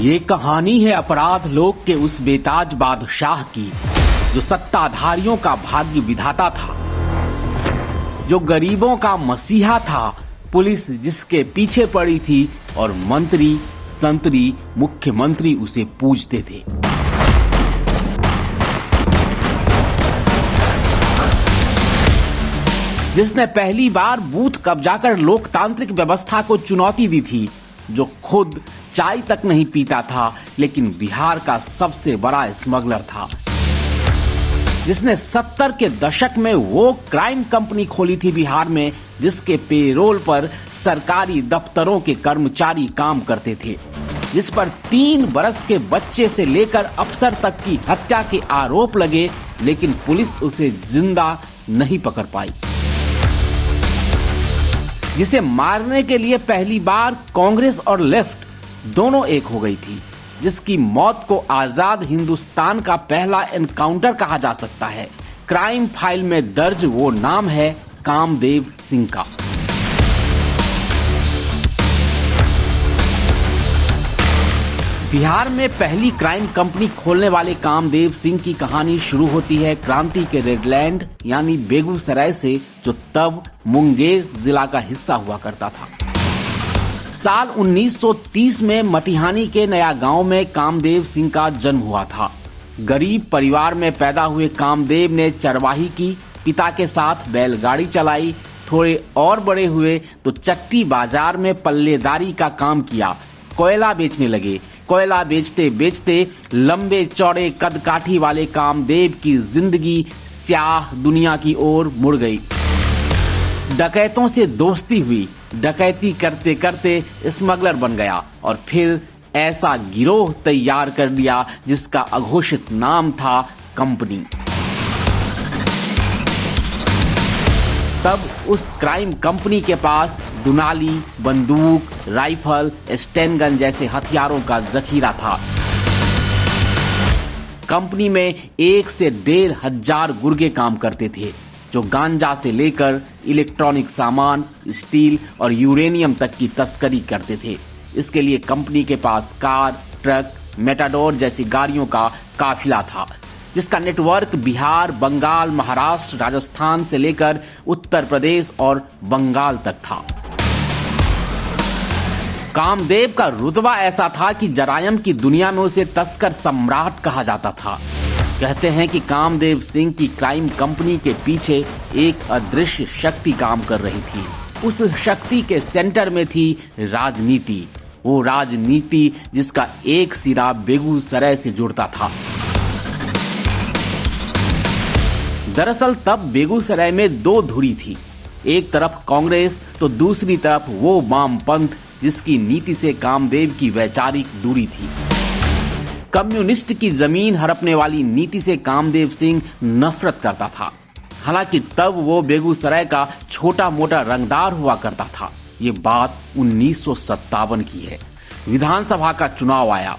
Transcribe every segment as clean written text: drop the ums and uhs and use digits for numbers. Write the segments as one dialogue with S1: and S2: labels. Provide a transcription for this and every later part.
S1: ये कहानी है अपराध लोक के उस बेताज बादशाह की जो सत्ताधारियों का भाग्य विधाता था, जो गरीबों का मसीहा था, पुलिस जिसके पीछे पड़ी थी और मंत्री संतरी मुख्यमंत्री उसे पूजते थे। जिसने पहली बार बूथ कब्जा कर लोकतांत्रिक व्यवस्था को चुनौती दी थी, जो खुद चाय तक नहीं पीता था लेकिन बिहार का सबसे बड़ा स्मगलर था, जिसने 70 के दशक में वो क्राइम कंपनी खोली थी बिहार में जिसके पेरोल पर सरकारी दफ्तरों के कर्मचारी काम करते थे, जिस पर 3 बरस के बच्चे से लेकर अफसर तक की हत्या के आरोप लगे लेकिन पुलिस उसे जिंदा नहीं पकड़ पाई, जिसे मारने के लिए पहली बार कांग्रेस और लेफ्ट दोनों एक हो गई थी, जिसकी मौत को आजाद हिंदुस्तान का पहला एनकाउंटर कहा जा सकता है। क्राइम फाइल में दर्ज वो नाम है कामदेव सिंह का। बिहार में पहली क्राइम कंपनी खोलने वाले कामदेव सिंह की कहानी शुरू होती है क्रांति के रेडलैंड यानी बेगूसराय से, जो तब मुंगेर जिला का हिस्सा हुआ करता था। साल 1930 में मटिहानी के नया गांव में कामदेव सिंह का जन्म हुआ था। गरीब परिवार में पैदा हुए कामदेव ने चरवाही की, पिता के साथ बैलगाड़ी चलाई। थोड़े और बड़े हुए तो चट्टी बाजार में पल्लेदारी का काम किया, कोयला बेचने लगे। कोयला बेचते बेचते लंबे चौड़े कदकाठी वाले कामदेव की जिंदगी स्याह दुनिया की ओर मुड़ गई। डकैतों से दोस्ती हुई, डकैती करते करते स्मगलर बन गया और फिर ऐसा गिरोह तैयार कर लिया जिसका अघोषित नाम था कंपनी। तब उस क्राइम कंपनी के पास दुनाली, बंदूक, राइफल, स्टेन गन जैसे हथियारों का जखीरा था। कंपनी में 1 से 1.5 हजार गुर्गे काम करते थे, जो गांजा से लेकर इलेक्ट्रॉनिक सामान, स्टील और यूरेनियम तक की तस्करी करते थे। इसके लिए कंपनी के पास कार, ट्रक, मेटाडोर जैसी गाड़ियों का काफिला था, जिसका नेटवर्क बिहार, बंगाल, महाराष्ट्र, राजस्थान से लेकर उत्तर प्रदेश और बंगाल तक था। कामदेव का रुतबा ऐसा था कि जरायम की दुनिया में उसे तस्कर सम्राट कहा जाता था। कहते हैं कि कामदेव सिंह की क्राइम कंपनी के पीछे एक अदृश्य शक्ति काम कर रही थी। उस शक्ति के सेंटर में थी राजनीति, वो राजनीति जिसका एक सिरा बेगूसराय से जुड़ता था। दरअसल तब बेगूसराय में 2 धुरी थी, एक तरफ कांग्रेस तो दूसरी तरफ वो वामपंथ जिसकी नीति से कामदेव की वैचारिक दूरी थी। कम्युनिस्ट की जमीन हड़पने वाली नीति से कामदेव सिंह नफरत करता था। हालांकि तब वो बेगूसराय का छोटा मोटा रंगदार हुआ करता था। ये बात 1957 की है। विधानसभा का चुनाव आया।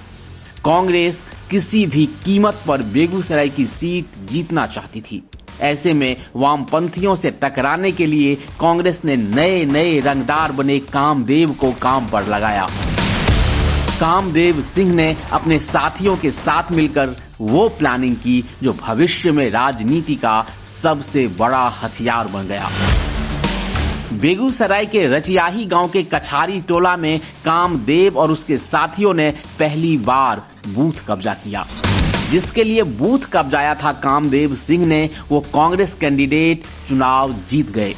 S1: कांग्रेस किसी भी कीमत पर बेगूसराय की सीट जीतना चाहती थी। ऐसे में वामपंथियों से टकराने के लिए कांग्रेस ने नए नए रंगदार बने कामदेव को काम पर लगाया। कामदेव सिंह ने अपने साथियों के साथ मिलकर वो प्लानिंग की जो भविष्य में राजनीति का सबसे बड़ा हथियार बन गया। बेगूसराय के रचियाही गांव के कछारी टोला में कामदेव और उसके साथियों ने पहली बार बूथ कब्जा किया। जिसके लिए बूथ कब्जाया था कामदेव सिंह ने, वो कांग्रेस कैंडिडेट चुनाव जीत गए।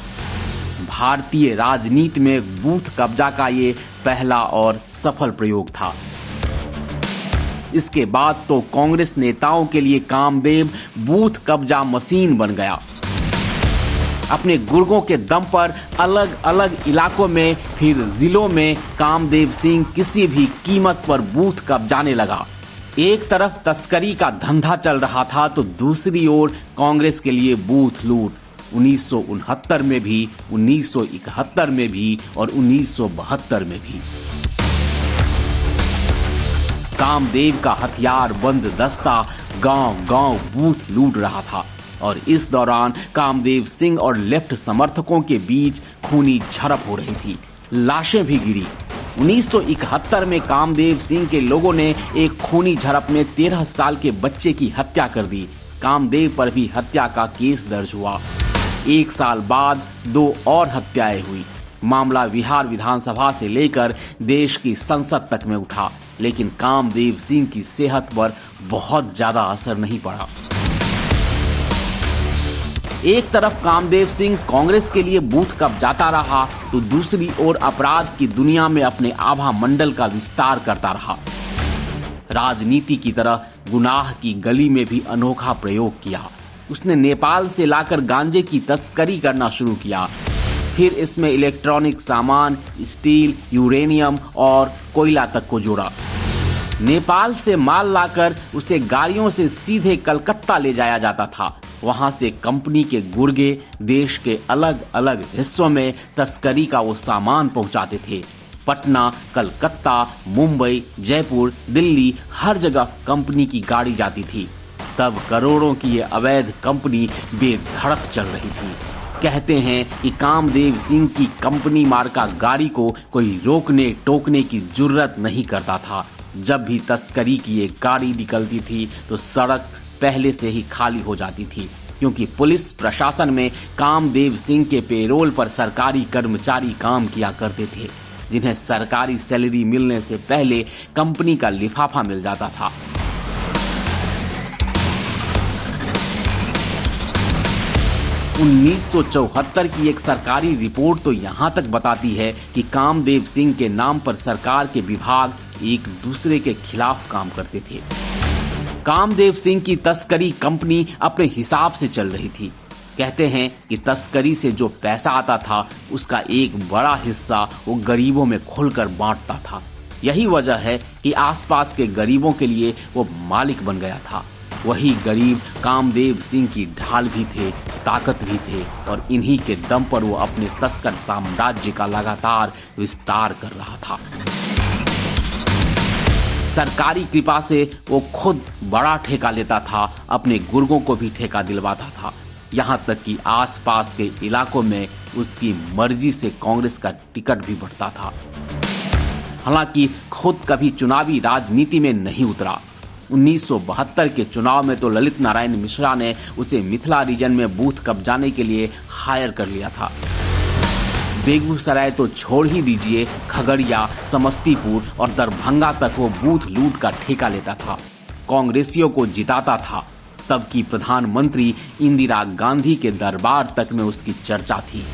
S1: भारतीय राजनीति में बूथ कब्जा का ये पहला और सफल प्रयोग था। इसके बाद तो कांग्रेस नेताओं के लिए कामदेव बूथ कब्जा मशीन बन गया। अपने गुर्गों के दम पर अलग अलग इलाकों में फिर जिलों में कामदेव सिंह किसी भी कीमत पर बूथ कब्जाने लगा। एक तरफ तस्करी का धंधा चल रहा था तो दूसरी ओर कांग्रेस के लिए बूथ लूट 1969 में भी, 1971 में भी और 1972 में भी। कामदेव का हथियार बंद दस्ता गांव-गांव बूथ लूट रहा था और इस दौरान कामदेव सिंह और लेफ्ट समर्थकों के बीच खूनी झड़प हो रही थी। लाशें भी गिरी। 1971 में कामदेव सिंह के लोगों ने एक खूनी झड़प में 13 साल के बच्चे की हत्या कर दी। कामदेव पर भी हत्या का केस दर्ज हुआ। 1 साल बाद 2 और हत्याएं हुई। मामला बिहार विधानसभा से लेकर देश की संसद तक में उठा, लेकिन कामदेव सिंह की सेहत पर बहुत ज्यादा असर नहीं पड़ा। एक तरफ कामदेव सिंह कांग्रेस के लिए बूथ कब्जाता रहा, तो दूसरी ओर अपराध की दुनिया में अपने आभा मंडल का विस्तार करता रहा। राजनीति की तरह गुनाह की गली में भी अनोखा प्रयोग किया। उसने नेपाल से लाकर गांजे की तस्करी करना शुरू किया। फिर इसमें इलेक्ट्रॉनिक सामान, स्टील, यूरेनियम और कोयला तक को जोड़ा। नेपाल से माल लाकर उसे गाड़ियों से सीधे कलकत्ता ले जाया जाता था। वहां से कंपनी के गुर्गे देश के अलग अलग हिस्सों में तस्करी का वो सामान पहुंचाते थे। पटना, कलकत्ता, मुंबई, जयपुर, दिल्ली, हर जगह कंपनी की गाड़ी जाती थी। तब करोड़ों की ये अवैध कंपनी बेधड़क चल रही थी। कहते हैं कि कामदेव सिंह की कंपनी मार्का गाड़ी को कोई रोकने टोकने की जुर्रत नहीं करता था। जब भी तस्करी की एक गाड़ी निकलती थी तो सड़क पहले से ही खाली हो जाती थी, क्योंकि पुलिस प्रशासन में कामदेव सिंह के पेरोल पर सरकारी कर्मचारी काम किया करते थे, जिन्हें सरकारी सैलरी मिलने से पहले कंपनी का लिफाफा मिल जाता था। उन्नीस की एक सरकारी रिपोर्ट तो यहाँ तक बताती है कि कामदेव सिंह के नाम पर सरकार के विभाग एक दूसरे के खिलाफ काम करते थे। कामदेव सिंह की तस्करी कंपनी अपने हिसाब से चल रही थी। कहते हैं कि तस्करी से जो पैसा आता था उसका एक बड़ा हिस्सा वो गरीबों में खुलकर बांटता था। यही वजह है कि आसपास के गरीबों के लिए वो मालिक बन गया था। वही गरीब कामदेव सिंह की ढाल भी थे, ताकत भी थे, और इन्हीं के दम पर वो अपने तस्कर साम्राज्य का लगातार विस्तार कर रहा था। सरकारी कृपा से वो खुद बड़ा ठेका लेता था, अपने गुर्गों को भी ठेका दिलवाता था। यहाँ तक कि आसपास के इलाकों में उसकी मर्जी से कांग्रेस का टिकट भी बढ़ता था। हालांकि खुद कभी चुनावी राजनीति में नहीं उतरा। 1972 के चुनाव में तो ललित नारायण मिश्रा ने उसे मिथिला रीजन में बूथ कब्जाने के लिए हायर कर लिया था। बेगूसराय तो छोड़ ही दीजिए, खगड़िया, समस्तीपुर और दरभंगा तक वो बूथ लूट का ठेका लेता था, कांग्रेसियों को जिताता था। तब की प्रधानमंत्री इंदिरा गांधी के दरबार तक में उसकी चर्चा थी।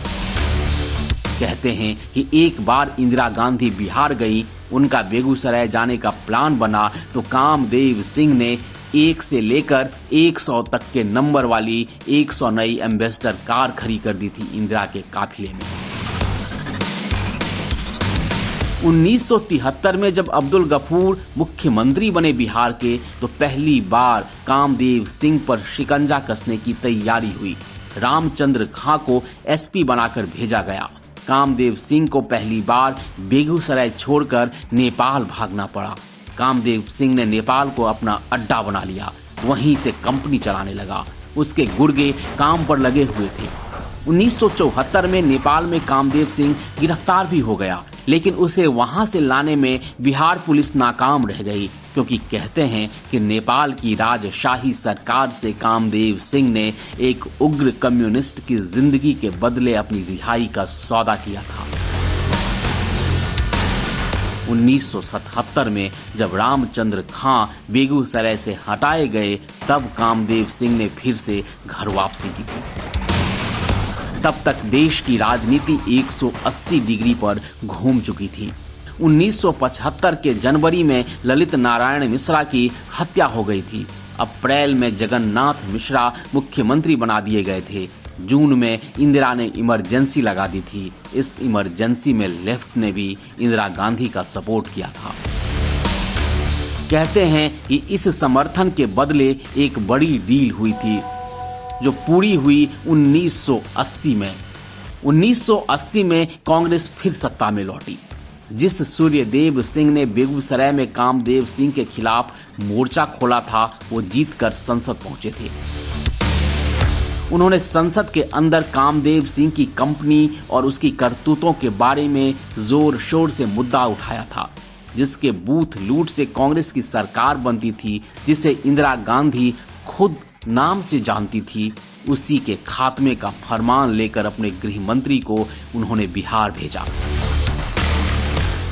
S1: कहते हैं कि एक बार इंदिरा गांधी बिहार गई, उनका बेगूसराय जाने का प्लान बना तो कामदेव सिंह ने 1 से लेकर 100 तक के नंबर वाली 100 नई एम्बेसडर कार खड़ी कर दी थी इंदिरा के काफिले में। 1973 में जब अब्दुल गफूर मुख्यमंत्री बने बिहार के, तो पहली बार कामदेव सिंह पर शिकंजा कसने की तैयारी हुई। रामचंद्र खां को एसपी बनाकर भेजा गया। कामदेव सिंह को पहली बार बेगूसराय छोड़कर नेपाल भागना पड़ा। कामदेव सिंह ने नेपाल को अपना अड्डा बना लिया, वहीं से कंपनी चलाने लगा। उसके गुर्गे काम पर लगे हुए थे। 1974 में नेपाल में कामदेव सिंह गिरफ्तार भी हो गया, लेकिन उसे वहां से लाने में बिहार पुलिस नाकाम रह गई, क्योंकि कहते हैं कि नेपाल की राजशाही सरकार से कामदेव सिंह ने एक उग्र कम्युनिस्ट की जिंदगी के बदले अपनी रिहाई का सौदा किया था। 1977 में जब रामचंद्र खां बेगूसराय से हटाए गए, तब कामदेव सिंह ने फिर से घर वापसी की थी। तब तक देश की राजनीति 180 डिग्री पर घूम चुकी थी। 1975 के जनवरी में ललित नारायण मिश्रा की हत्या हो गई थी। अप्रैल में जगन्नाथ मिश्रा मुख्यमंत्री बना दिए गए थे। जून में इंदिरा ने इमरजेंसी लगा दी थी। इस इमरजेंसी में लेफ्ट ने भी इंदिरा गांधी का सपोर्ट किया था। कहते हैं कि इस समर्थन के बदले एक बड़ी डील हुई थी, जो पूरी हुई 1980 में। 1980 में कांग्रेस फिर सत्ता में लौटी। जिस सूर्यदेव सिंह ने बेगूसराय में कामदेव सिंह के खिलाफ मोर्चा खोला था, वो जीतकर संसद पहुंचे थे। उन्होंने संसद के अंदर कामदेव सिंह की कंपनी और उसकी करतूतों के बारे में जोर शोर से मुद्दा उठाया था, जिसके बूथ लूट से कांग्रेस की सरकार बनती थी, जिसे इंदिरा गांधी खुद नाम से जानती थी। उसी के खात्मे का फरमान लेकर अपने गृह मंत्री को उन्होंने बिहार भेजा।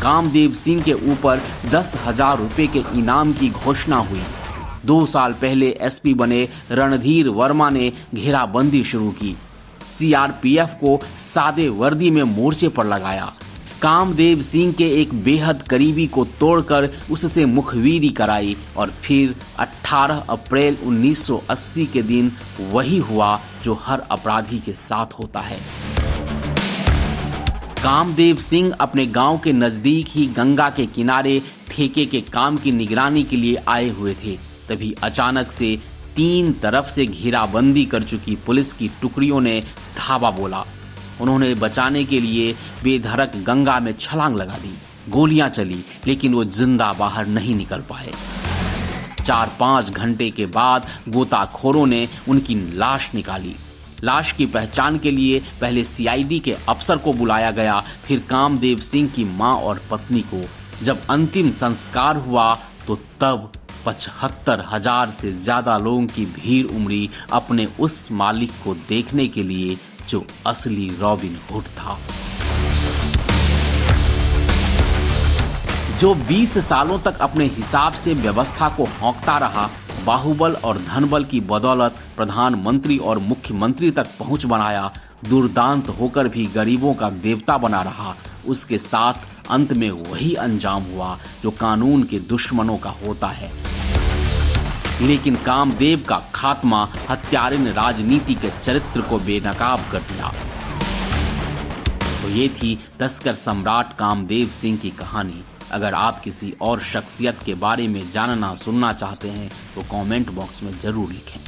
S1: कामदेव सिंह के ऊपर 10,000 रुपए के इनाम की घोषणा हुई। 2 साल पहले एसपी बने रणधीर वर्मा ने घेराबंदी शुरू की, सीआरपीएफ को सादे वर्दी में मोर्चे पर लगाया, कामदेव सिंह के एक बेहद करीबी को तोड़कर उससे मुखबिरी कराई और फिर 18 अप्रैल 1980 के दिन वही हुआ जो हर अपराधी के साथ होता है। कामदेव सिंह अपने गांव के नजदीक ही गंगा के किनारे ठेके के काम की निगरानी के लिए आए हुए थे। तभी अचानक से 3 तरफ से घेराबंदी कर चुकी पुलिस की टुकड़ियों ने धावा बोला। उन्होंने बचाने के लिए बेधड़क गंगा में छलांग लगा दी। गोलियां चली, लेकिन वो जिंदा बाहर नहीं निकल पाए। 4-5 घंटे के बाद गोताखोरों ने उनकी लाश निकाली। लाश की पहचान के लिए पहले सीआईडी के अफसर को बुलाया गया, फिर कामदेव सिंह की मां और पत्नी को। जब अंतिम संस्कार हुआ तो तब 75,000 से ज्यादा लोगों की भीड़ उमड़ी अपने उस मालिक को देखने के लिए जो असली रॉबिन हुड था, जो 20 सालों तक अपने हिसाब से व्यवस्था को हौंकता रहा, बाहुबल और धनबल की बदौलत प्रधानमंत्री और मुख्यमंत्री तक पहुंच बनाया, दुर्दांत होकर भी गरीबों का देवता बना रहा। उसके साथ अंत में वही अंजाम हुआ जो कानून के दुश्मनों का होता है। लेकिन कामदेव का खात्मा हत्यारे ने राजनीति के चरित्र को बेनकाब कर दिया। तो ये थी तस्कर सम्राट कामदेव सिंह की कहानी। अगर आप किसी और शख्सियत के बारे में जानना सुनना चाहते हैं तो कमेंट बॉक्स में जरूर लिखें।